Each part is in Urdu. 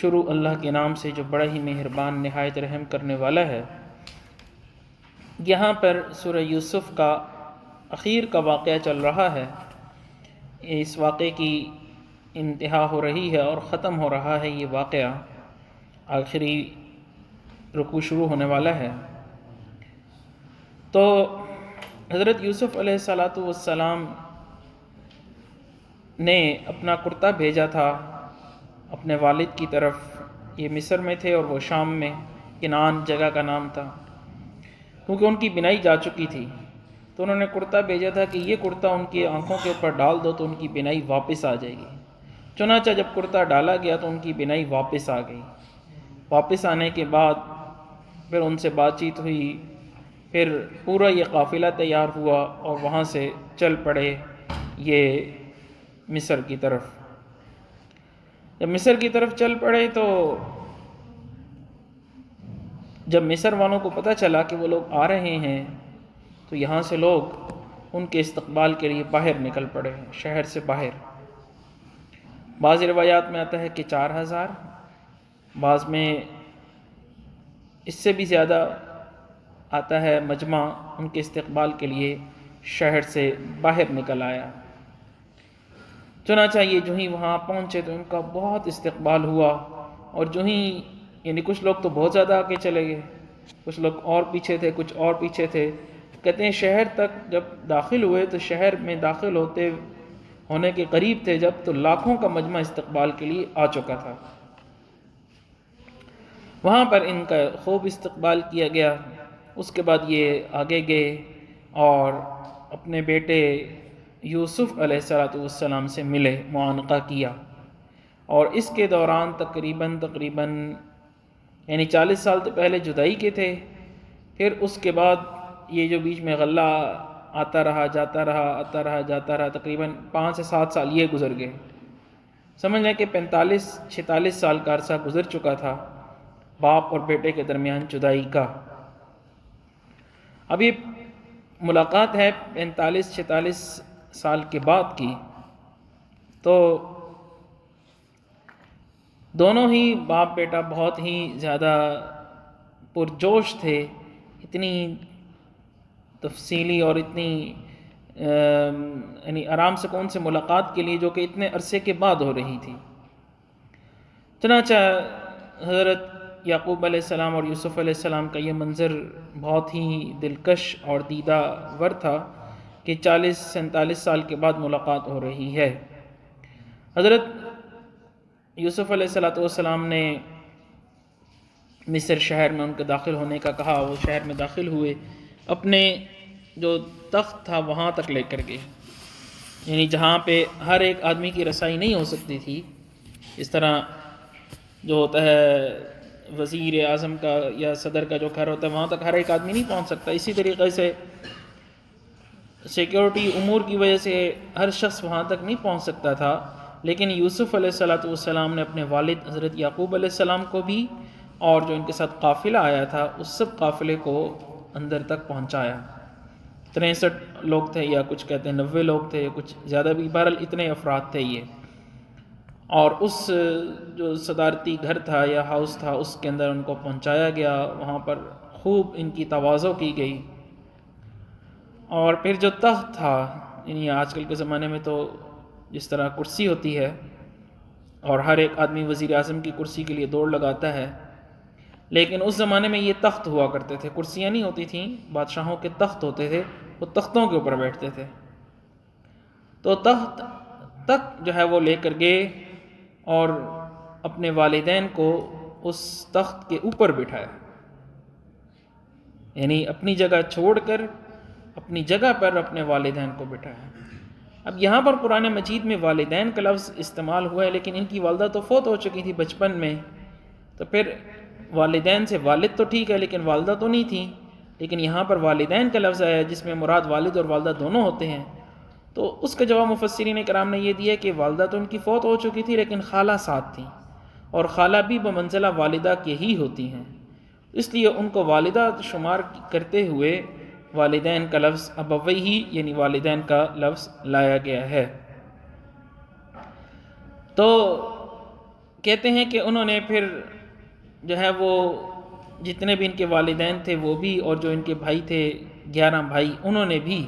شروع اللہ کے نام سے جو بڑا ہی مہربان نہایت رحم کرنے والا ہے۔ یہاں پر سورہ یوسف کا اخیر کا واقعہ چل رہا ہے۔ اس واقعے کی انتہا ہو رہی ہے اور ختم ہو رہا ہے یہ واقعہ، آخری رکوع شروع ہونے والا ہے۔ تو حضرت یوسف علیہ السلام نے اپنا کرتا بھیجا تھا اپنے والد کی طرف۔ یہ مصر میں تھے اور وہ شام میں، کنعان جگہ کا نام تھا، کیونکہ ان کی بینائی جا چکی تھی، تو انہوں نے کرتا بھیجا تھا کہ یہ کرتا ان کی آنکھوں کے اوپر ڈال دو تو ان کی بینائی واپس آ جائے گی۔ چنانچہ جب کرتا ڈالا گیا تو ان کی بینائی واپس آ گئی۔ واپس آنے کے بعد پھر ان سے بات چیت ہوئی، پھر پورا یہ قافلہ تیار ہوا اور وہاں سے چل پڑے یہ مصر کی طرف۔ جب مصر کی طرف چل پڑے تو جب مصر والوں کو پتہ چلا کہ وہ لوگ آ رہے ہیں تو یہاں سے لوگ ان کے استقبال کے لیے باہر نکل پڑے ہیں، شہر سے باہر۔ بعض روایات میں آتا ہے کہ 4000، بعض میں اس سے بھی زیادہ آتا ہے مجمع ان کے استقبال کے لیے شہر سے باہر نکل آیا۔ چنانچہ یہ جو ہی وہاں پہنچے تو ان کا بہت استقبال ہوا، اور جو ہی یعنی کچھ لوگ تو بہت زیادہ آگے چلے گئے، کچھ لوگ اور پیچھے تھے، کچھ اور پیچھے تھے۔ کہتے ہیں شہر تک جب داخل ہوئے تو شہر میں داخل ہونے کے قریب تھے جب تو لاکھوں کا مجمع استقبال کے لیے آ چکا تھا۔ وہاں پر ان کا خوب استقبال کیا گیا۔ اس کے بعد یہ آگے گئے اور اپنے بیٹے یوسف علیہ السلام سے ملے، معانقہ کیا، اور اس کے دوران تقریباً یعنی 40 سال تو پہلے جدائی کے تھے، پھر اس کے بعد یہ جو بیچ میں غلہ آتا رہا جاتا رہا آتا رہا جاتا رہا، تقریباً 5 سے 7 سال یہ گزر گئے۔ سمجھ لیں کہ 45-46 سال کا عرصہ گزر چکا تھا باپ اور بیٹے کے درمیان جدائی کا۔ اب یہ ملاقات ہے 45-46 سال کے بعد کی، تو دونوں ہی باپ بیٹا بہت ہی زیادہ پرجوش تھے، اتنی تفصیلی اور اتنی یعنی آرام سکون سے ملاقات کے لیے جو کہ اتنے عرصے کے بعد ہو رہی تھی۔ چنانچہ حضرت یعقوب علیہ السلام اور یوسف علیہ السلام کا یہ منظر بہت ہی دلکش اور دیدہ ور تھا کہ 40-47 سال کے بعد ملاقات ہو رہی ہے۔ حضرت یوسف علیہ السلام نے مصر شہر میں ان کے داخل ہونے کا کہا، وہ شہر میں داخل ہوئے، اپنے جو تخت تھا وہاں تک لے کر گئے، یعنی جہاں پہ ہر ایک آدمی کی رسائی نہیں ہو سکتی تھی۔ اس طرح جو ہوتا ہے وزیر اعظم کا یا صدر کا جو گھر ہوتا ہے وہاں تک ہر ایک آدمی نہیں پہنچ سکتا، اسی طریقے سے سیکیورٹی امور کی وجہ سے ہر شخص وہاں تک نہیں پہنچ سکتا تھا، لیکن یوسف علیہ السلام نے اپنے والد حضرت یعقوب علیہ السلام کو بھی اور جو ان کے ساتھ قافلہ آیا تھا اس سب قافلے کو اندر تک پہنچایا۔ 63 لوگ تھے، یا کچھ کہتے ہیں 90 لوگ تھے، کچھ زیادہ بھی، بہرحال اتنے افراد تھے یہ، اور اس جو صدارتی گھر تھا یا ہاؤس تھا اس کے اندر ان کو پہنچایا گیا۔ وہاں پر خوب ان کی تواضع کی گئی، اور پھر جو تخت تھا، یعنی آج کل کے زمانے میں تو جس طرح کرسی ہوتی ہے اور ہر ایک آدمی وزیر اعظم کی کرسی کے لیے دوڑ لگاتا ہے، لیکن اس زمانے میں یہ تخت ہوا کرتے تھے، کرسیاں نہیں ہوتی تھیں، بادشاہوں کے تخت ہوتے تھے، وہ تختوں کے اوپر بیٹھتے تھے۔ تو تخت تک جو ہے وہ لے کر گئے اور اپنے والدین کو اس تخت کے اوپر بٹھایا، یعنی اپنی جگہ چھوڑ کر اپنی جگہ پر اپنے والدین کو بٹھایا۔ اب یہاں پر قرآن مجید میں والدین کا لفظ استعمال ہوا ہے، لیکن ان کی والدہ تو فوت ہو چکی تھی بچپن میں، تو پھر والدین سے والد تو ٹھیک ہے لیکن والدہ تو نہیں تھی، لیکن یہاں پر والدین کا لفظ آیا جس میں مراد والد اور والدہ دونوں ہوتے ہیں۔ تو اس کا جواب مفسرین کرام نے یہ دیا کہ والدہ تو ان کی فوت ہو چکی تھی لیکن خالہ ساتھ تھیں، اور خالہ بھی بمنزلہ والدہ کے ہی ہوتی ہیں، اس لیے ان کو والدہ شمار کرتے ہوئے والدین کا لفظ ابویہ یعنی والدین کا لفظ لایا گیا ہے۔ تو کہتے ہیں کہ انہوں نے پھر جو ہے وہ جتنے بھی ان کے والدین تھے وہ بھی، اور جو ان کے بھائی تھے 11 بھائی، انہوں نے بھی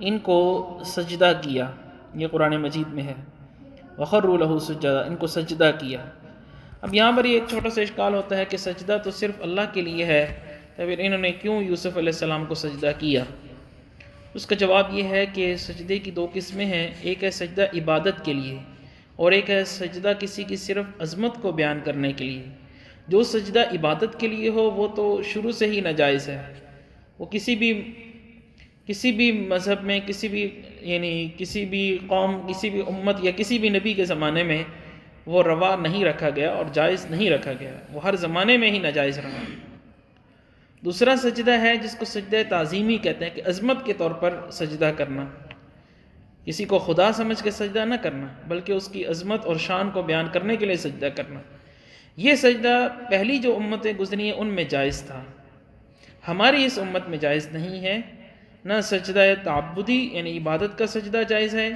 ان کو سجدہ کیا. یہ قرآن مجید میں ہے، وَخَرُّوا لَهُ سُجَّدًا، ان کو سجدہ کیا. اب یہاں پر یہ ایک چھوٹا سا اشکال ہوتا ہے کہ سجدہ تو صرف اللہ کے لیے ہے، تو پھر انہوں نے کیوں یوسف علیہ السلام کو سجدہ کیا؟ اس کا جواب یہ ہے کہ سجدے کی 2 قسمیں ہیں. ایک ہے سجدہ عبادت کے لیے، اور ایک ہے سجدہ کسی کی صرف عظمت کو بیان کرنے کے لیے. جو سجدہ عبادت کے لیے ہو وہ تو شروع سے ہی ناجائز ہے. وہ کسی بھی مذہب میں، کسی بھی قوم، کسی بھی امت یا کسی بھی نبی کے زمانے میں وہ روا نہیں رکھا گیا اور جائز نہیں رکھا گیا. وہ ہر زمانے میں ہی ناجائز رہا. دوسرا سجدہ ہے جس کو سجدہ تعظیمی کہتے ہیں، کہ عظمت کے طور پر سجدہ کرنا، کسی کو خدا سمجھ کے سجدہ نہ کرنا بلکہ اس کی عظمت اور شان کو بیان کرنے کے لیے سجدہ کرنا. یہ سجدہ پہلی جو امتیں گزری ہیں ان میں جائز تھا، ہماری اس امت میں جائز نہیں ہے. نہ سجدہ تعبدی یعنی عبادت کا سجدہ جائز ہے،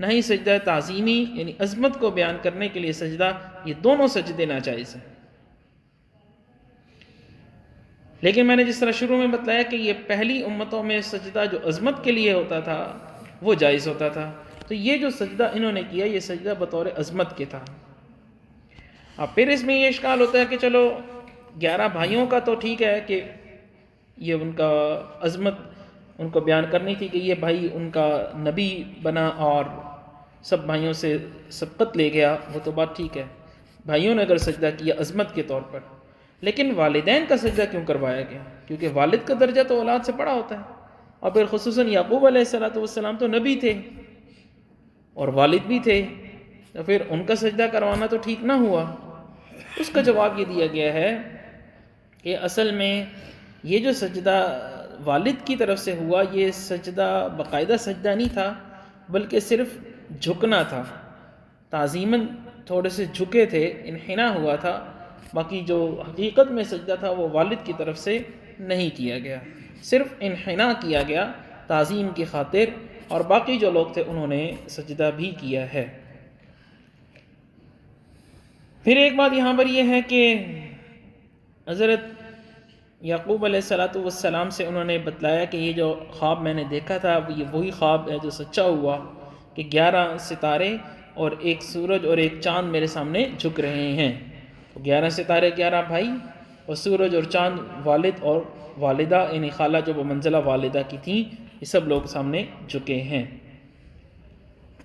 نہ ہی سجدہ تعظیمی یعنی عظمت کو بیان کرنے کے لیے سجدہ. یہ دونوں سجدے ناجائز ہیں. لیکن میں نے جس طرح شروع میں بتلایا کہ یہ پہلی امتوں میں سجدہ جو عظمت کے لیے ہوتا تھا وہ جائز ہوتا تھا. تو یہ جو سجدہ انہوں نے کیا یہ سجدہ بطور عظمت کے تھا. اب پھر اس میں یہ اشکال ہوتا ہے کہ چلو 11 بھائیوں کا تو ٹھیک ہے کہ یہ ان کا عظمت ان کو بیان کرنی تھی کہ یہ بھائی ان کا نبی بنا اور سب بھائیوں سے سبقت لے گیا، وہ تو بات ٹھیک ہے، بھائیوں نے اگر سجدہ کیا عظمت کے طور پر. لیکن والدین کا سجدہ کیوں کروایا گیا؟ کیونکہ والد کا درجہ تو اولاد سے بڑا ہوتا ہے، اور پھر خصوصاً یعقوب علیہ السلام تو نبی تھے اور والد بھی تھے، تو پھر ان کا سجدہ کروانا تو ٹھیک نہ ہوا. اس کا جواب یہ دیا گیا ہے کہ اصل میں یہ جو سجدہ والد کی طرف سے ہوا یہ سجدہ باقاعدہ سجدہ نہیں تھا بلکہ صرف جھکنا تھا، تعظیماً تھوڑے سے جھکے تھے، انحناء ہوا تھا. باقی جو حقیقت میں سجدہ تھا وہ والد کی طرف سے نہیں کیا گیا، صرف انحناء کیا گیا تعظیم کی خاطر، اور باقی جو لوگ تھے انہوں نے سجدہ بھی کیا ہے. پھر ایک بات یہاں پر یہ ہے کہ حضرت یعقوب علیہ السلام سے انہوں نے بتلایا کہ یہ جو خواب میں نے دیکھا تھا یہ وہی خواب ہے جو سچا ہوا، کہ 11 ستارے اور ایک سورج اور ایک چاند میرے سامنے جھک رہے ہیں. 11 ستارے 11 بھائی، اور سورج اور چاند والد اور والدہ یعنی خالہ جو بمنزلہ والدہ کی تھیں، یہ سب لوگ سامنے جھکے ہیں.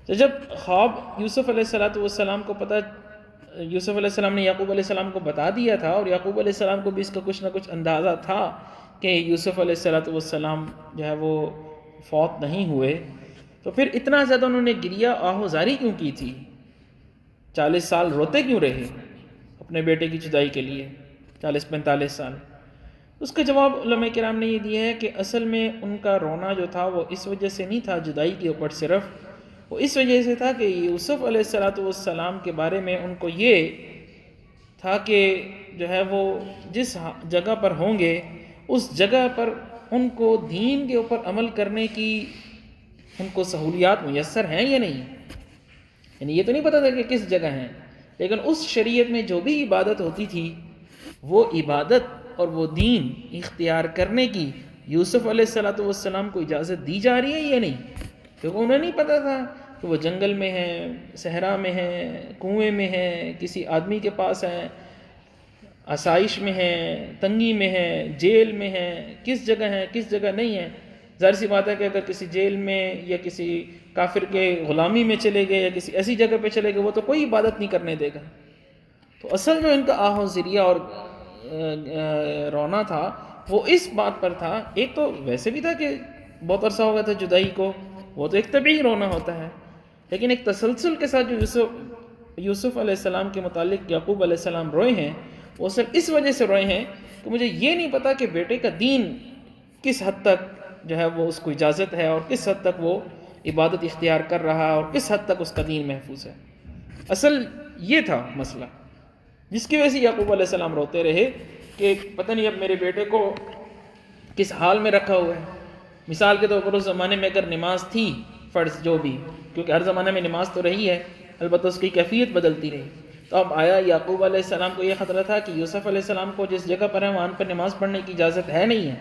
تو جب خواب یوسف علیہ السلام کو یوسف علیہ السلام نے یعقوب علیہ السلام کو بتا دیا تھا، اور یعقوب علیہ السلام کو بھی اس کا کچھ نہ کچھ اندازہ تھا کہ یوسف علیہ السلام جو ہے وہ فوت نہیں ہوئے، تو پھر اتنا زیادہ انہوں نے گریہ آہوزاری کیوں کی تھی؟ 40 سال روتے کیوں رہے اپنے بیٹے کی جدائی کے لیے؟ 40-45 سال. اس کا جواب علماء کرام نے یہ دیا ہے کہ اصل میں ان کا رونا جو تھا وہ اس وجہ سے نہیں تھا جدائی کے اوپر صرف، وہ اس وجہ سے تھا کہ یوسف علیہ السلام کے بارے میں ان کو یہ تھا کہ جو ہے وہ جس جگہ پر ہوں گے اس جگہ پر ان کو دین کے اوپر عمل کرنے کی ان کو سہولیات میسر ہیں یا نہیں. یعنی یہ تو نہیں پتہ تھا کہ کس جگہ ہیں، لیکن اس شریعت میں جو بھی عبادت ہوتی تھی وہ عبادت اور وہ دین اختیار کرنے کی یوسف علیہ السلام کو اجازت دی جا رہی ہے یا نہیں. کیونکہ انہیں نہیں پتہ تھا کہ وہ جنگل میں ہیں، صحرا میں ہیں، کنویں میں ہیں، کسی آدمی کے پاس ہیں، آسائش میں ہیں، تنگی میں ہیں، جیل میں ہیں، کس جگہ ہیں کس جگہ نہیں ہیں. ظاہر سی بات ہے کہ اگر کسی جیل میں یا کسی کافر کے غلامی میں چلے گئے یا کسی ایسی جگہ پہ چلے گئے وہ تو کوئی عبادت نہیں کرنے دے گا. تو اصل جو ان کا آہ و ذریعہ اور رونا تھا وہ اس بات پر تھا، ایک تو ویسے بھی تھا کہ بہت عرصہ ہو گیا تھا جدائی کو، وہ تو ایک طبعی رونا ہوتا ہے، لیکن ایک تسلسل کے ساتھ جو یوسف علیہ السلام کے متعلق یعقوب علیہ السلام روئے ہیں وہ صرف اس وجہ سے روئے ہیں کہ مجھے یہ نہیں پتا کہ بیٹے کا دین کس حد تک جو ہے وہ اس کو اجازت ہے اور کس حد تک وہ عبادت اختیار کر رہا ہے اور کس حد تک اس کا دین محفوظ ہے. اصل یہ تھا مسئلہ جس کی وجہ سے یعقوب علیہ السلام روتے رہے کہ پتہ نہیں اب میرے بیٹے کو کس حال میں رکھا ہوا ہے. مثال کے طور پر اس زمانے میں اگر نماز تھی فرض جو بھی، کیونکہ ہر زمانے میں نماز تو رہی ہے البتہ اس کی کیفیت بدلتی رہی، تو اب آیا یعقوب علیہ السلام کو یہ خطرہ تھا کہ یوسف علیہ السلام کو جس جگہ پر ہے وہاں پر نماز پڑھنے کی اجازت ہے نہیں ہے،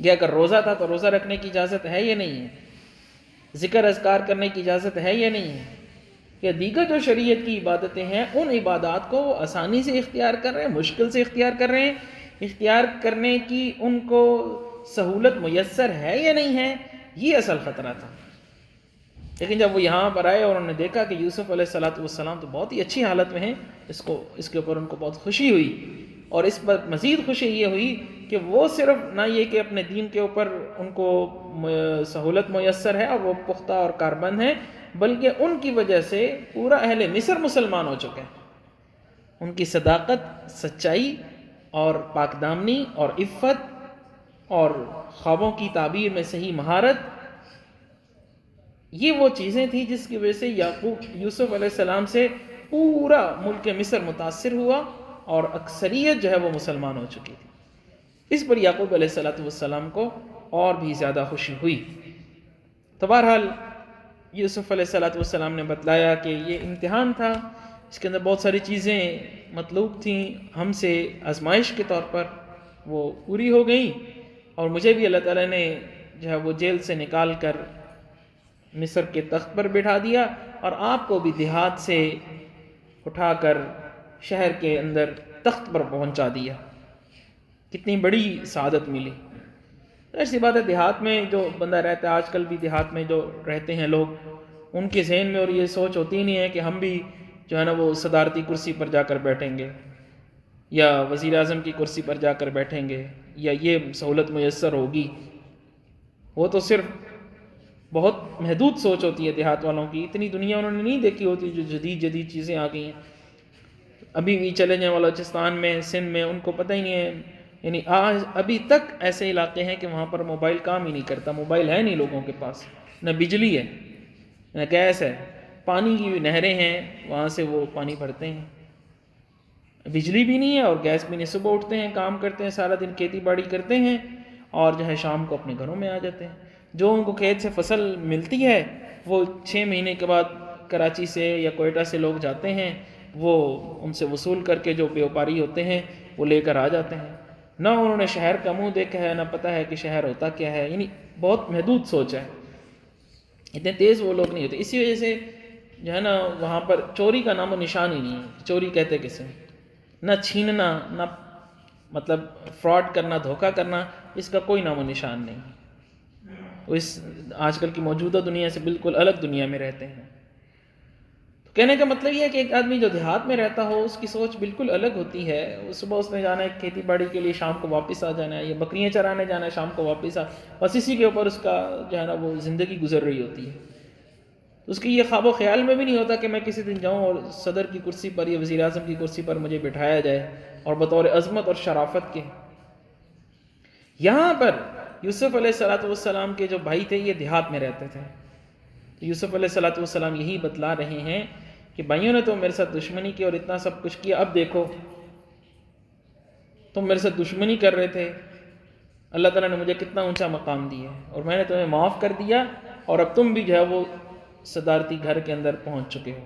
یا اگر روزہ تھا تو روزہ رکھنے کی اجازت ہے یا نہیں ہے، ذکر اذکار کرنے کی اجازت ہے یا نہیں ہے، یا دیگر جو شریعت کی عبادتیں ہیں ان عبادات کو وہ آسانی سے اختیار کر رہے ہیں، مشکل سے اختیار کر رہے ہیں، اختیار کرنے کی ان کو سہولت میسر ہے یا نہیں ہے، یہ اصل خطرہ تھا۔ لیکن جب وہ یہاں پر آئے اور انہوں نے دیکھا کہ یوسف علیہ السلام تو بہت ہی اچھی حالت میں ہیں، اس کے اوپر ان کو بہت خوشی ہوئی، اور اس پر مزید خوشی یہ ہوئی کہ وہ صرف نہ یہ کہ اپنے دین کے اوپر ان کو سہولت میسر ہے اور وہ پختہ اور کاربند ہیں، بلکہ ان کی وجہ سے پورا اہل مصر مسلمان ہو چکے ہیں۔ ان کی صداقت، سچائی اور پاک دامنی اور عفت اور خوابوں کی تعبیر میں صحیح مہارت، یہ وہ چیزیں تھیں جس کی وجہ سے یوسف علیہ السلام سے پورا ملک مصر متاثر ہوا اور اکثریت جو ہے وہ مسلمان ہو چکی تھی۔ اس پر یعقوب علیہ السلام کو اور بھی زیادہ خوشی ہوئی۔ تو بہرحال یوسف علیہ السلام نے بتلایا کہ یہ امتحان تھا، اس کے اندر بہت ساری چیزیں مطلوب تھیں ہم سے آزمائش کے طور پر، وہ پوری ہو گئیں، اور مجھے بھی اللہ تعالیٰ نے جو ہے وہ جیل سے نکال کر مصر کے تخت پر بٹھا دیا، اور آپ کو بھی دیہات سے اٹھا کر شہر کے اندر تخت پر پہنچا دیا۔ کتنی بڑی سعادت ملی۔ ایسی بات ہے، دیہات میں جو بندہ رہتا ہے، آج کل بھی دیہات میں جو رہتے ہیں لوگ، ان کے ذہن میں اور یہ سوچ ہوتی نہیں ہے کہ ہم بھی جو ہے نا وہ صدارتی کرسی پر جا کر بیٹھیں گے، یا وزیر اعظم کی کرسی پر جا کر بیٹھیں گے، یا یہ سہولت میسر ہوگی۔ وہ تو صرف بہت محدود سوچ ہوتی ہے دیہات والوں کی، اتنی دنیا انہوں نے نہیں دیکھی ہوتی جو جدید چیزیں آ گئی ہیں۔ ابھی بھی چلے جائیں بلوچستان میں، سندھ میں، ان کو پتہ ہی نہیں ہے، یعنی آج ابھی تک ایسے علاقے ہیں کہ وہاں پر موبائل کام ہی نہیں کرتا، موبائل ہے نہیں لوگوں کے پاس، نہ بجلی ہے نہ گیس ہے، پانی کی نہریں ہیں وہاں سے وہ پانی بھرتے ہیں، بجلی بھی نہیں ہے اور گیس بھی نہیں۔ صبح اٹھتے ہیں، کام کرتے ہیں، سارا دن کھیتی باڑی کرتے ہیں، اور جو ہے شام کو اپنے گھروں میں آ جاتے ہیں۔ جو ان کو کھیت سے فصل ملتی ہے وہ 6 مہینے کے بعد کراچی سے یا کوئٹہ سے لوگ جاتے ہیں، وہ ان سے وصول کر کے جو بیوپاری ہوتے ہیں وہ لے کر آ جاتے ہیں۔ نہ انہوں نے شہر کا منہ دیکھا ہے، نہ پتہ ہے کہ شہر ہوتا کیا ہے، یعنی بہت محدود سوچ ہے، اتنے تیز وہ لوگ نہیں ہوتے۔ اسی وجہ سے جو ہے نا وہاں پر چوری کا نام و نشان ہی نہیں ہے۔ چوری کہتے کسے؟ نہ چھیننا، نہ مطلب فراڈ کرنا، دھوکہ کرنا، اس کا کوئی نام و نشان نہیں۔ وہ اس آج کل کی موجودہ دنیا سے بالکل الگ دنیا میں رہتے ہیں۔ تو کہنے کا مطلب یہ ہے کہ ایک آدمی جو دیہات میں رہتا ہو اس کی سوچ بالکل الگ ہوتی ہے۔ صبح اس نے جانا ہے کھیتی باڑی کے لیے، شام کو واپس آ جانا ہے، یا بکریاں چرانے جانا ہے، شام کو واپس بس اسی کے اوپر اس کا جو ہے نا وہ زندگی گزر رہی ہوتی ہے۔ اس کی یہ خواب و خیال میں بھی نہیں ہوتا کہ میں کسی دن جاؤں اور صدر کی کرسی پر یا وزیر اعظم کی کرسی پر مجھے بٹھایا جائے، اور بطور عظمت اور شرافت کے۔ یہاں پر یوسف علیہ السلام کے جو بھائی تھے یہ دیہات میں رہتے تھے، تو یوسف علیہ السلام یہی بتلا رہے ہیں کہ بھائیوں نے تو میرے ساتھ دشمنی کی اور اتنا سب کچھ کیا، اب دیکھو تم میرے ساتھ دشمنی کر رہے تھے، اللہ تعالیٰ نے مجھے کتنا اونچا مقام دیا ہے، اور میں نے تمہیں معاف کر دیا، اور اب تم بھی جو ہے وہ صدارتی گھر کے اندر پہنچ چکے ہو۔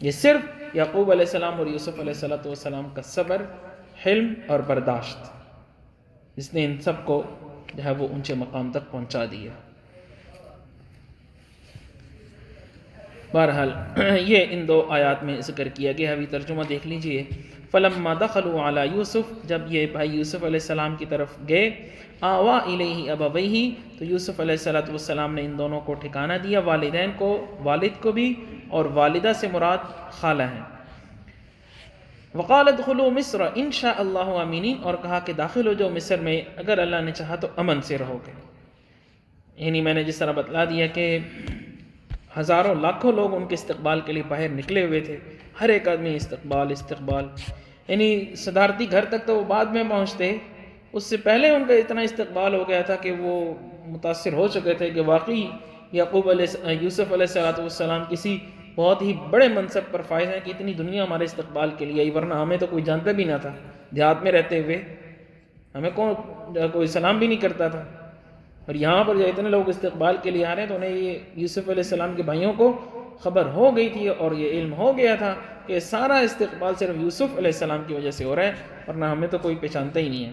یہ صرف یعقوب علیہ السلام اور یوسف علیہ السلام کا صبر، حلم اور برداشت، جس نے ان سب کو جو ہے وہ اونچے مقام تک پہنچا دیا۔ بہرحال یہ ان 2 آیات میں ذکر کیا گیا۔ ابھی ترجمہ دیکھ لیجئے۔ فَلَمَّا دَخَلُوا عَلَى يُوسُف، جب یہ بھائی یوسف علیہ السلام کی طرف گئے، آوا الیہ ابویہ، تو یوسف علیہ السلام نے ان دونوں کو ٹھکانہ دیا، والدین کو، والد کو بھی، اور والدہ سے مراد خالہ ہیں۔ وقال ادخلوا مصر ان شاء اللہ آمینین، اور کہا کہ داخل ہو جاؤ مصر میں اگر اللہ نے چاہا تو امن سے رہو گے۔ یعنی میں نے جس طرح بتلا دیا کہ ہزاروں لاکھوں لوگ ان کے استقبال کے لیے باہر نکلے ہوئے تھے، ہر ایک آدمی استقبال، یعنی صدارتی گھر تک تو وہ بعد میں پہنچتے، اس سے پہلے ان کا اتنا استقبال ہو گیا تھا کہ وہ متاثر ہو چکے تھے کہ واقعی یوسف علیہ السلام کسی بہت ہی بڑے منصب پر فائز ہیں کہ اتنی دنیا ہمارے استقبال کے لیے آئی، ورنہ ہمیں تو کوئی جانتا بھی نہ تھا، دیہات میں رہتے ہوئے ہمیں کوئی سلام بھی نہیں کرتا تھا، اور یہاں پر جو اتنے لوگ استقبال کے لیے آ رہے ہیں تو انہیں یہ یوسف علیہ السلام کے بھائیوں کو خبر ہو گئی تھی اور یہ علم ہو گیا تھا کہ سارا استقبال صرف یوسف علیہ السلام کی وجہ سے ہو رہا ہے، ورنہ ہمیں تو کوئی پہچانتا ہی نہیں ہے۔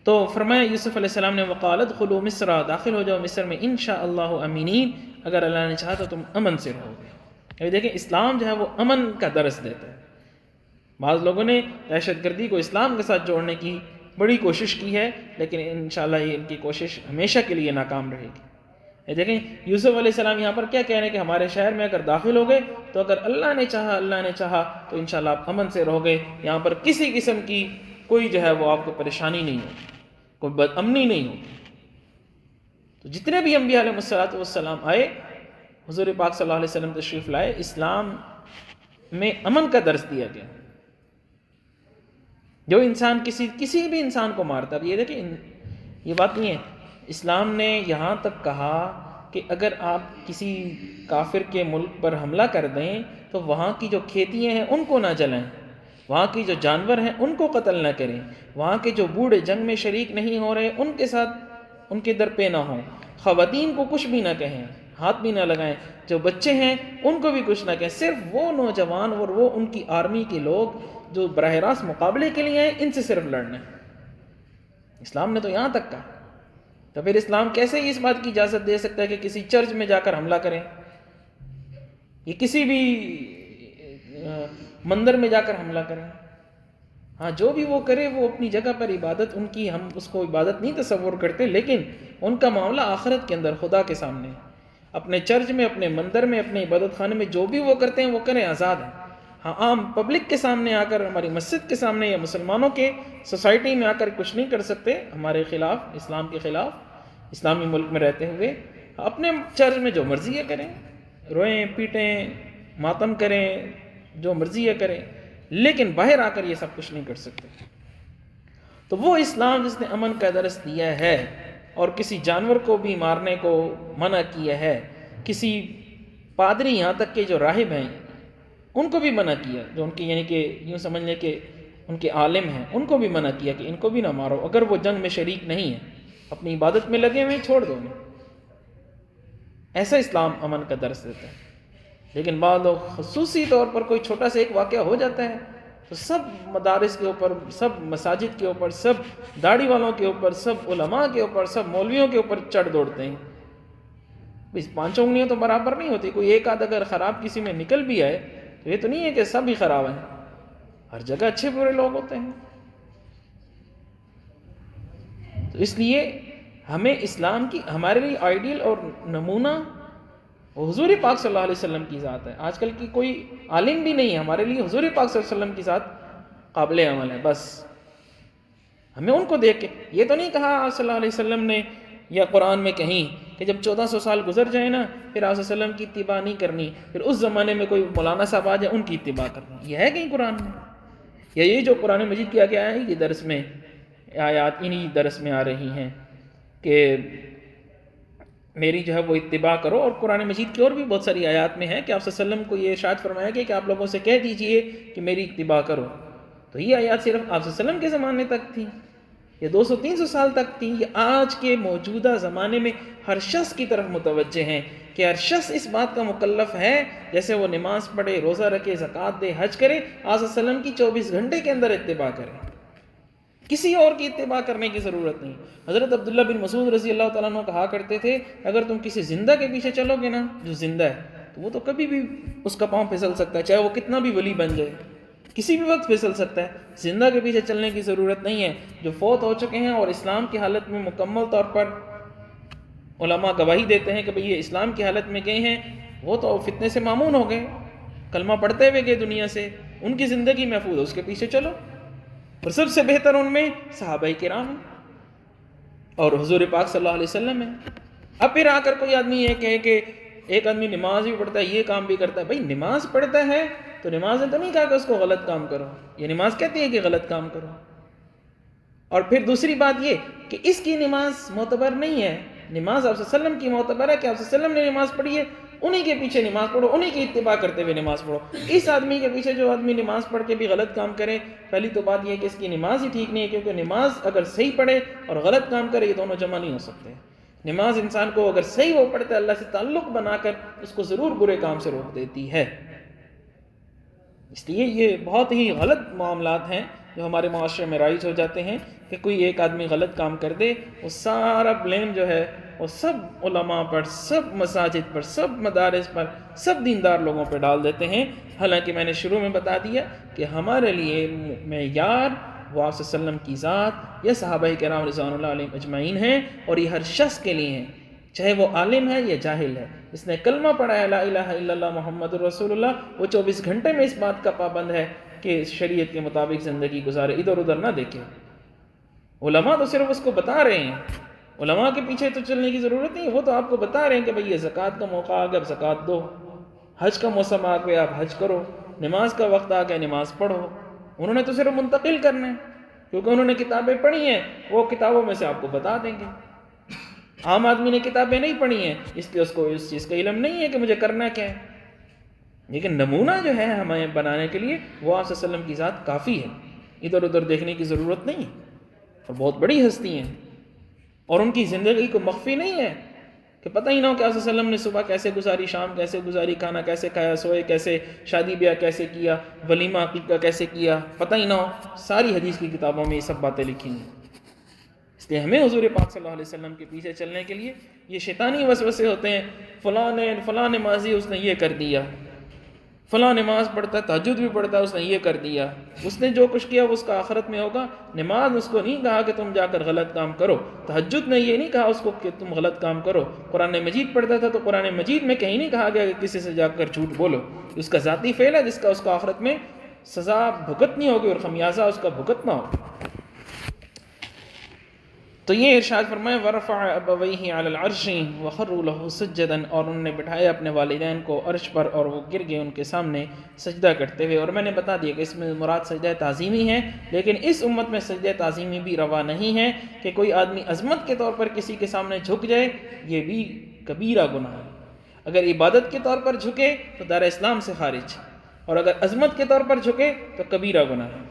تو فرمایا یوسف علیہ السلام نے وقالت ادخلوا مصر، داخل ہو جاؤ مصر میں، انشاءاللہ امینین، اگر اللہ نے چاہا تو تم امن سے رہو گے۔ ابھی دیکھیں اسلام جو ہے وہ امن کا درس دیتا ہے۔ بعض لوگوں نے دہشت گردی کو اسلام کے ساتھ جوڑنے کی بڑی کوشش کی ہے، لیکن انشاءاللہ یہ ان کی کوشش ہمیشہ کے لیے ناکام رہے گی۔ یہ دیکھیں یوسف علیہ السلام یہاں پر کیا کہہ رہے ہیں کہ ہمارے شہر میں اگر داخل ہو گئے تو اگر اللہ نے چاہا تو انشاءاللہ آپ امن سے رہو گے، یہاں پر کسی قسم کی کوئی جو ہے وہ آپ کو پریشانی نہیں ہوگی، کوئی بد امنی نہیں ہوگی۔ تو جتنے بھی انبیاء علیہ السلام آئے، حضور پاک صلی اللہ علیہ وسلم تشریف لائے، اسلام میں امن کا درس دیا گیا۔ جو انسان کسی بھی انسان کو مارتا، اب یہ دیکھیں یہ بات نہیں ہے، اسلام نے یہاں تک کہا کہ اگر آپ کسی کافر کے ملک پر حملہ کر دیں تو وہاں کی جو کھیتیاں ہیں ان کو نہ جلائیں، وہاں کی جو جانور ہیں ان کو قتل نہ کریں، وہاں کے جو بوڑھے جنگ میں شریک نہیں ہو رہے ان کے ساتھ ان کے در پہ نہ ہوں، خواتین کو کچھ بھی نہ کہیں، ہاتھ بھی نہ لگائیں، جو بچے ہیں ان کو بھی کچھ نہ کہیں، صرف وہ نوجوان اور وہ ان کی آرمی کے لوگ جو براہ راست مقابلے کے لیے ہیں ان سے صرف لڑنا ہے۔ اسلام نے تو یہاں تک کہا، تو پھر اسلام کیسے اس بات کی اجازت دے سکتا ہے کہ کسی چرچ میں جا کر حملہ کریں، یہ کسی بھی مندر میں جا کر حملہ کریں؟ ہاں جو بھی وہ کرے وہ اپنی جگہ پر عبادت ان کی، ہم اس کو عبادت نہیں تصور کرتے، لیکن ان کا معاملہ آخرت کے اندر خدا کے سامنے، اپنے چرچ میں، اپنے مندر میں، اپنے عبادت خانے میں جو بھی وہ کرتے ہیں وہ کریں، آزاد ہیں۔ ہاں عام پبلک کے سامنے آ کر، ہماری مسجد کے سامنے یا مسلمانوں کے سوسائٹی میں آ کر کچھ نہیں کر سکتے ہمارے خلاف، اسلام کے خلاف، اسلامی ملک میں رہتے ہوئے۔ اپنے چرچ میں جو مرضی ہے کریں، روئیں پیٹیں، ماتم کریں، جو مرضی ہے کریں، لیکن باہر آ کر یہ سب کچھ نہیں کر سکتے۔ تو وہ اسلام جس نے امن کا درس دیا ہے اور کسی جانور کو بھی مارنے کو منع کیا ہے، کسی پادری یہاں تک کہ جو راہب ہیں ان کو بھی منع کیا، جو ان کی یعنی کہ یوں سمجھ لیں کہ ان کے عالم ہیں، ان کو بھی منع کیا کہ ان کو بھی نہ مارو، اگر وہ جنگ میں شریک نہیں ہیں، اپنی عبادت میں لگے ہوئے چھوڑ دو انہیں۔ ایسا اسلام امن کا درس دیتا ہے۔ لیکن بعض لوگ خصوصی طور پر کوئی چھوٹا سا ایک واقعہ ہو جاتا ہے تو سب مدارس کے اوپر، سب مساجد کے اوپر، سب داڑھی والوں کے اوپر، سب علماء کے اوپر، سب مولویوں کے اوپر چڑھ دوڑتے ہیں۔ اس پانچوں انگلیاں تو برابر نہیں ہوتی، کوئی ایک آدھ اگر خراب کسی میں نکل بھی آئے تو یہ تو نہیں ہے کہ سب ہی خراب ہیں، ہر جگہ اچھے برے لوگ ہوتے ہیں۔ تو اس لیے ہمیں اسلام کی، ہمارے لیے آئیڈیل اور نمونہ وہ حضور پاک صلی اللہ علیہ وسلم کی ذات ہے۔ آج کل کی کوئی عالم بھی نہیں ہے، ہمارے لیے حضور پاک صلی اللہ علیہ وسلم کی ذات قابل عمل ہے۔ بس ہمیں ان کو دیکھ کے، یہ تو نہیں کہا آپ صلی اللہ علیہ وسلم نے یا قرآن میں کہیں کہ جب 1400 سال گزر جائیں نا پھر آپ صلی اللہ علیہ وسلم کی اتباع نہیں کرنی، پھر اس زمانے میں کوئی مولانا صاحب آ جائے ان کی اتباع کرنی، یہ ہے کہیں قرآن میں؟ یا یہ جو قرآن مجید کیا گیا ہے یہ درس میں آیات انہی درس میں آ رہی ہیں کہ میری جو ہے وہ اتباع کرو، اور قرآن مجید کی اور بھی بہت ساری آیات میں ہے کہ آپ صلی اللہ علیہ وسلم کو یہ ارشاد فرمایا گیا کہ آپ لوگوں سے کہہ دیجئے کہ میری اتباع کرو۔ تو یہ آیات صرف آپ صلی اللہ علیہ وسلم کے زمانے تک تھی، یہ 200-300 سال تک تھی، یہ آج کے موجودہ زمانے میں ہر شخص کی طرف متوجہ ہیں کہ ہر شخص اس بات کا مکلف ہے جیسے وہ نماز پڑھے، روزہ رکھے، زکوٰۃ دے، حج کرے، آپ صلی اللہ علیہ وسلم کی 24 گھنٹے کے اندر اتباع کرے، کسی اور کی اتباع کرنے کی ضرورت نہیں۔ حضرت عبداللہ بن مسعود رضی اللہ تعالیٰ عنہ کہا کرتے تھے اگر تم کسی زندہ کے پیچھے چلو گے نا، جو زندہ ہے، تو وہ تو کبھی بھی اس کا پاؤں پھسل سکتا ہے، چاہے وہ کتنا بھی ولی بن جائے، کسی بھی وقت پھسل سکتا ہے۔ زندہ کے پیچھے چلنے کی ضرورت نہیں ہے، جو فوت ہو چکے ہیں اور اسلام کی حالت میں مکمل طور پر علماء گواہی دیتے ہیں کہ بھئی یہ اسلام کی حالت میں گئے ہیں، وہ تو فتنے سے معمون ہو گئے، کلمہ پڑھتے ہوئے گئے دنیا سے، ان کی زندگی محفوظ ہے، اس کے پیچھے چلو۔ اور سب سے بہتر ان میں صحابہ کرام ہیں اور حضور پاک صلی اللہ علیہ وسلم ہیں۔ اب پھر آ کر کوئی آدمی یہ کہے کہ ایک آدمی نماز بھی پڑھتا ہے، یہ کام بھی کرتا ہے، بھئی نماز پڑھتا ہے تو نماز نے تو نہیں کہا کہ اس کو غلط کام کرو، یہ نماز کہتی ہے کہ غلط کام کرو۔ اور پھر دوسری بات یہ کہ اس کی نماز معتبر نہیں ہے، نماز آپ صلی اللہ علیہ وسلم کی معتبر ہے کہ آپ صلی اللہ علیہ وسلم نے نماز پڑھی ہے، انہی کے پیچھے نماز پڑھو، انہی کی اتباع کرتے ہوئے نماز پڑھو۔ اس آدمی کے پیچھے جو آدمی نماز پڑھ کے بھی غلط کام کرے، پہلی تو بات یہ ہے کہ اس کی نماز ہی ٹھیک نہیں ہے، کیونکہ نماز اگر صحیح پڑھے اور غلط کام کرے یہ دونوں جمع نہیں ہو سکتے۔ نماز انسان کو اگر صحیح وہ پڑھتا ہے اللہ سے تعلق بنا کر اس کو ضرور برے کام سے روک دیتی ہے. اس لیے یہ بہت ہی غلط معاملات ہیں جو ہمارے معاشرے میں رائج ہو جاتے ہیں کہ کوئی ایک آدمی غلط کام کر دے وہ سارا بلیم جو ہے وہ سب علماء پر، سب مساجد پر، سب مدارس پر، سب دیندار لوگوں پہ ڈال دیتے ہیں. حالانکہ میں نے شروع میں بتا دیا کہ ہمارے لیے معیار وہ آپ صلی اللہ علیہ وسلم کی ذات یا صحابہ کرام رضوان اللہ علیہم اجمعین ہیں، اور یہ ہر شخص کے لیے ہیں، چاہے وہ عالم ہے یا جاہل ہے. اس نے کلمہ پڑھا ہے لا الہ الا اللہ محمد رسول اللہ، وہ 24 گھنٹے میں اس بات کا پابند ہے کہ شریعت کے مطابق زندگی گزارے، ادھر ادھر نہ دیکھے. علماء تو صرف اس کو بتا رہے ہیں، علماء کے پیچھے تو چلنے کی ضرورت نہیں، وہ تو آپ کو بتا رہے ہیں کہ بھئی یہ زکوٰۃ کا موقع آ گیا اب زکوٰۃ دو، حج کا موسم آ گیا اب حج کرو، نماز کا وقت آ گیا نماز پڑھو. انہوں نے تو صرف منتقل کرنا ہے، کیونکہ انہوں نے کتابیں پڑھی ہیں، وہ کتابوں میں سے آپ کو بتا دیں گے. عام آدمی نے کتابیں نہیں پڑھی ہیں، اس لیے اس کو اس چیز کا علم نہیں ہے کہ مجھے کرنا کیا ہے. لیکن نمونہ جو ہے ہمیں بنانے کے لیے وہ آپ صلی اللہ علیہ وسلم کی ذات کافی ہے، ادھر ادھر دیکھنے کی ضرورت نہیں ہے. اور بہت بڑی ہستی ہیں اور ان کی زندگی کو مخفی نہیں ہے کہ پتہ ہی نہ ہو کہ آپ صلی اللہ علیہ وسلم نے صبح کیسے گزاری، شام کیسے گزاری، کھانا کیسے کھایا، سوئے کیسے، شادی بیاہ کیسے کیا، ولیمہ عقیقہ کیسے کیا، پتہ ہی نہ ہو. ساری حدیث کی کتابوں میں یہ سب باتیں لکھی ہیں. اس لیے ہمیں حضور پاک صلی اللہ علیہ وسلم کے پیچھے چلنے کے لیے یہ شیطانی وسوسے ہوتے ہیں، فلاں نمازی اس نے یہ کر دیا، فلاں نماز پڑھتا ہے، تہجد بھی پڑھتا ہے، اس نے یہ کر دیا، اس نے جو کچھ کیا وہ اس کا آخرت میں ہوگا. نماز اس کو نہیں کہا کہ تم جا کر غلط کام کرو، تہجد نے یہ نہیں کہا اس کو کہ تم غلط کام کرو. قرآن مجید پڑھتا تھا تو قرآن مجید میں کہیں نہیں کہا گیا کہ کسی سے جا کر جھوٹ بولو. اس کا ذاتی فعل ہے جس کا اس کو آخرت میں سزا بھگتنی ہوگی اور خمیازہ اس کا بھگتنا ہوگا. تو یہ ارشاد فرمایا ورفع ابویہ علی العرش وخروا له سجدا، اور انہوں نے بٹھایا اپنے والدین کو عرش پر اور وہ گر گئے ان کے سامنے سجدہ کرتے ہوئے. اور میں نے بتا دیا کہ اس میں مراد سجدہ تعظیمی ہے، لیکن اس امت میں سجدہ تعظیمی بھی روا نہیں ہے کہ کوئی آدمی عظمت کے طور پر کسی کے سامنے جھک جائے، یہ بھی کبیرہ گناہ ہے. اگر عبادت کے طور پر جھکے تو دار اسلام سے خارج، اور اگر عظمت کے طور پر جھکے تو کبیرہ گناہ ہے.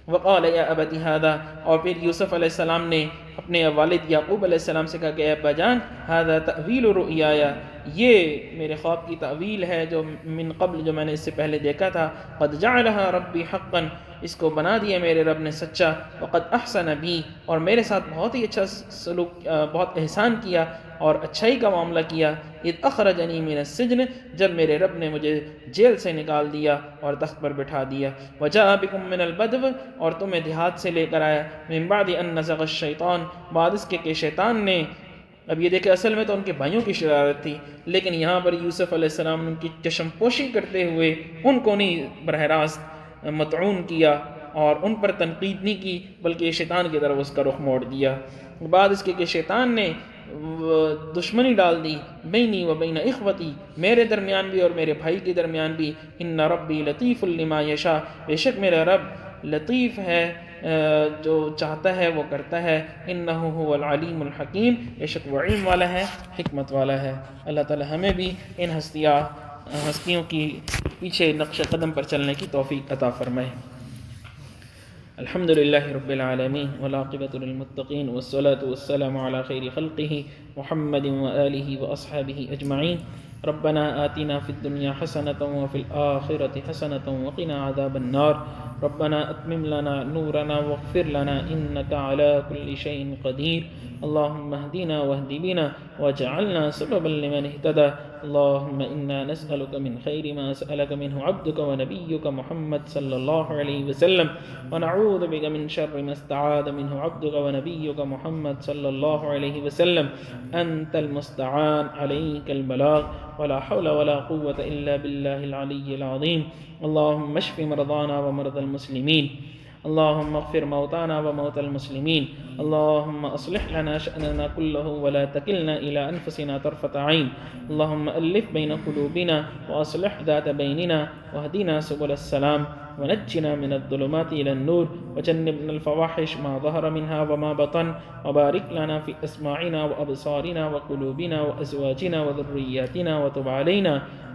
وقال یا ابت ھذا، اور پھر یوسف علیہ السلام نے اپنے والد یعقوب علیہ السلام سے کہا کہ اے ابا جان، ھذا تأویل رؤیایا، یہ میرے خواب کی تعویل ہے جو من قبل، جو میں نے اس سے پہلے دیکھا تھا. قد جعلها ربی حقا، اس کو بنا دیا میرے رب نے سچا. وقد احسن بی، اور میرے ساتھ بہت ہی اچھا سلوک، بہت احسان کیا اور اچھائی کا معاملہ کیا. اذ اخرجنی من السجن، جب میرے رب نے مجھے جیل سے نکال دیا اور تخت پر بٹھا دیا. وجاء بکم من البدو، اور تمہیں دیہات سے لے کر آیا. من بعد ان نزغ الشیطان، بعد اس کے کہ شیطان نے، اب یہ دیکھیں اصل میں تو ان کے بھائیوں کی شرارت تھی، لیکن یہاں پر یوسف علیہ السلام نے ان کی چشم پوشی کرتے ہوئے ان کو نہیں براہ راست مطعون کیا اور ان پر تنقید نہیں کی، بلکہ شیطان کی طرف اس کا رخ موڑ دیا. بعد اس کے کہ شیطان نے دشمنی ڈال دی بینی و بین اخوتی، میرے درمیان بھی اور میرے بھائی کے درمیان بھی. ان ربی لطیف لما یشاء، بے شک میرا رب لطیف ہے، جو چاہتا ہے وہ کرتا ہے. انہ هو العلیم الحکیم، بے شک وہ علم والا ہے، حکمت والا ہے. اللہ تعالی ہمیں بھی ان ہستیوں کی پیچھے نقش قدم پر چلنے کی توفیق عطا فرمائے. الحمد للہ رب العالمین والعاقبۃ للمتقین والصلاة والسلام علی خیر خلقہ محمد وآلہ واصحابہ اجمعین. ربنا آتنا فی الدنیا حسنة وفی الآخرة حسنة وقنا عذاب النار. ربنا اتمم لنا نورنا واغفر لنا انك على كل شيء قدیر. اللهم اهدنا واهد بنا واجعلنا سببا لمن اهتدى. اللهم إنا نسألك من خير ما سألك منه عبدك ونبيك محمد صلى الله عليه وسلم، ونعوذ بك من شر ما استعاذ منه عبدك ونبيك محمد صلى الله عليه وسلم. أنت المستعان، عليك البلاغ، ولا حول ولا قوة إلا بالله العلي العظيم. اللهم اشف مرضانا ومرضى المسلمين، اللهم اغفر موتانا وموتى المسلمين. اللهم أصلح لنا شأننا كله ولا تكلنا إلى أنفسنا طرفة عين. اللهم ألف بين قلوبنا وأصلح ذات بيننا واهدنا سبل السلام ونجنا من الظلمات إلى النور وجنبنا الفواحش ما ظهر منها وما بطن. وبارك لنا في أسماعنا وأبصارنا وقلوبنا وأزواجنا وذرياتنا وتب علينا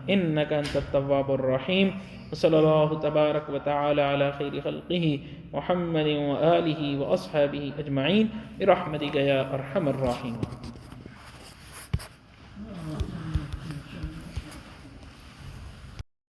إنك أنت التواب الرحيم. وصلى الله تبارك وتعالى على خير خلقه محمد وآله وأصحابه أجمعين برحمتك يا أرحم الراحمين.